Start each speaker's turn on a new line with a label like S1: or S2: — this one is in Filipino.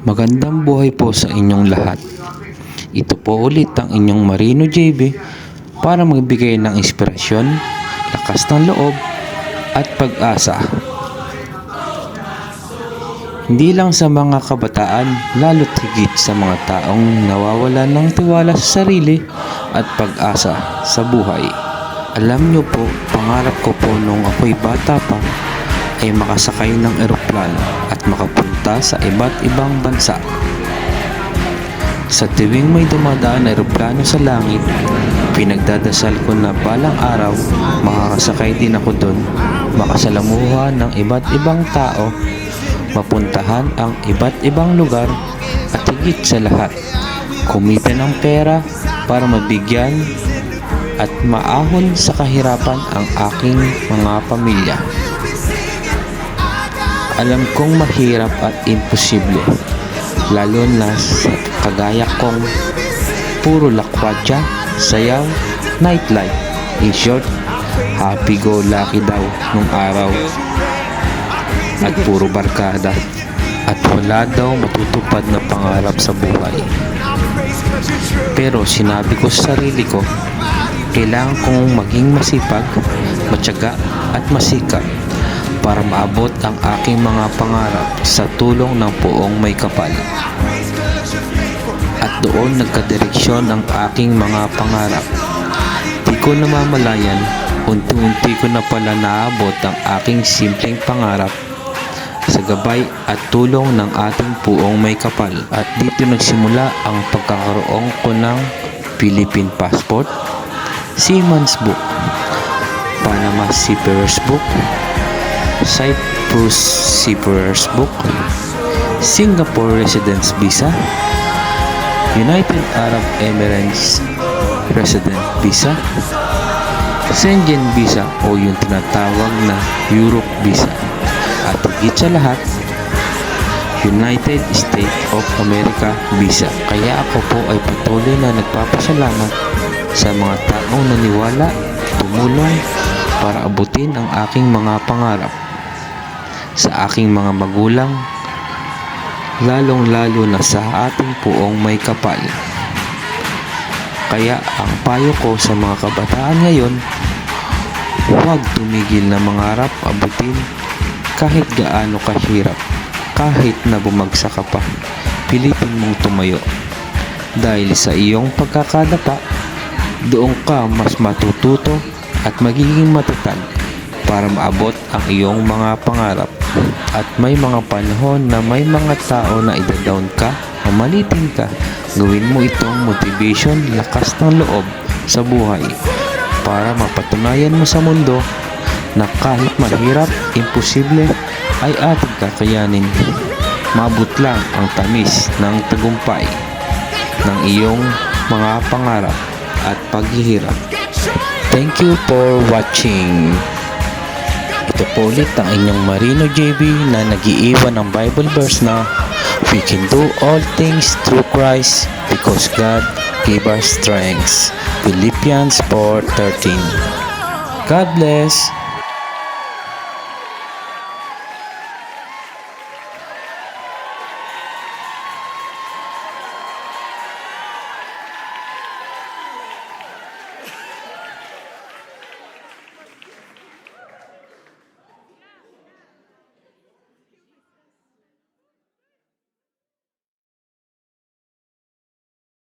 S1: Magandang buhay po sa inyong lahat. Ito po ulit ang inyong Marino JB para magbigay ng inspirasyon, lakas ng loob at pag-asa. Hindi lang sa mga kabataan, lalo't higit sa mga taong nawawalan ng tiwala sa sarili at pag-asa sa buhay. Alam nyo po, pangarap ko po nung ako'y bata pa ay makasakay ng eroplano at makapunta sa iba't ibang bansa. Sa tuwing may dumadaan na eroplano sa langit, pinagdadasal ko na balang araw makakasakay din ako doon, makasalamuha ng iba't ibang tao, mapuntahan ang iba't ibang lugar at higit sa lahat, kumita ng pera para mabigyan at maahon sa kahirapan ang aking mga pamilya. Alam kong mahirap at imposible, lalo na sa kagaya kong puro lakwadya, sayaw, nightlife. In short, happy-go-lucky daw nung araw at puro barkada at wala daw matutupad na pangarap sa buhay. Pero sinabi ko sa sarili ko, kailangan kong maging masipag, matyaga at masikap para maabot ang aking mga pangarap sa tulong ng Poong May Kapal. At doon nagkadireksyon ang aking mga pangarap. Di ko namamalayan, unti-unti ko na pala naabot ang aking simpleng pangarap sa gabay at tulong ng ating Poong May Kapal. At dito nagsimula ang pagkakaroon ko ng Philippine Passport, Seaman's Book, Panama Seafarer's Book, Cyprus Seafarer's Book, Singapore Residence Visa, United Arab Emirates Resident Visa, Schengen Visa o yung tinatawag na Europe Visa, at higit sa lahat, United States of America Visa. Kaya ako po ay patuloy na nagpapasalamat sa mga taong naniwala, tumulong para abutin ang aking mga pangarap, sa aking mga magulang, lalong-lalo na sa ating Poong May Kapal. Kaya ang payo ko sa mga kabataan ngayon, huwag tumigil na mangarap, abutin kahit gaano kahirap. Kahit na bumagsak ka pa, pilitin mong tumayo. Dahil sa iyong pagkakadapa, doon ka mas matututo at magiging matatag para maabot ang iyong mga pangarap. At may mga panahon na may mga tao na ida-down ka, mamalitin ka, gawin mo itong motivation, lakas ng loob sa buhay para mapatunayan mo sa mundo na kahit mahirap, imposible ay ating kakayanin. Maabot lang ang tamis ng tagumpay ng iyong mga pangarap at paghihirap. Thank you for watching. Ito po ulit ang inyong Marino JB na nag-iiwan ng Bible verse na we can do all things through Christ because God gave us strength. Philippians 4:13. God bless.